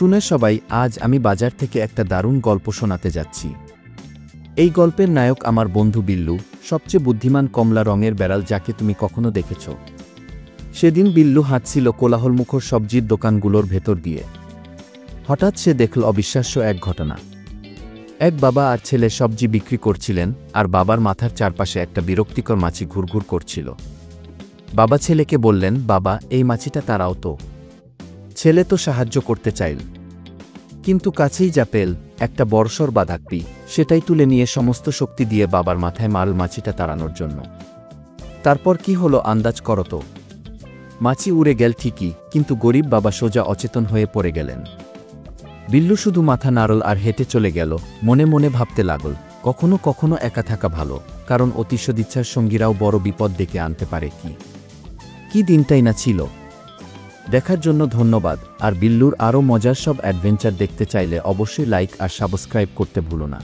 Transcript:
শুনে সবাই, আজ আমি বাজার থেকে একটা দারুণ গল্প শোনাতে যাচ্ছি। এই গল্পের নায়ক আমার বন্ধু বিল্লু, সবচেয়ে বুদ্ধিমান কমলা রঙের বেড়াল যাকে তুমি কখনো দেখেছ। সেদিন বিল্লু হাঁটছিল কোলাহলমুখর সবজির দোকানগুলোর ভেতর দিয়ে। হঠাৎ সে দেখল অবিশ্বাস্য এক ঘটনা। এক বাবা আর ছেলে সবজি বিক্রি করছিলেন, আর বাবার মাথার চারপাশে একটা বিরক্তিকর মাছি ঘুরঘুর করছিল। বাবা ছেলেকে বললেন, বাবা, এই মাছিটা তাড়াও তো। ছেলে তো সাহায্য করতে চাইল, কিন্তু কাছেই যা পেল, একটা বড়সড় বাঁধাকপি। সেটাই তুলে নিয়ে সমস্ত শক্তি দিয়ে বাবার মাথায় মারল মাছিটা তাড়ানোর জন্য। তারপর কি হলো আন্দাজ করো তো। মাছি উড়ে গেল ঠিকই, কিন্তু গরিব বাবা সোজা অচেতন হয়ে পড়ে গেলেন। বিল্লু শুধু মাথা নাড়ল আর হেঁটে চলে গেল, মনে মনে ভাবতে লাগল, কখনো কখনো একা থাকা ভালো, কারণ অতি সদিচ্ছার সঙ্গীরাও বড় বিপদ ডেকে আনতে পারে। কি দিনটাই না ছিল। দেখার জন্য ধন্যবাদ। আর বিল্লুর আরও মজার সব অ্যাডভেঞ্চার দেখতে চাইলে অবশ্যই লাইক আর সাবস্ক্রাইব করতে ভুলো না।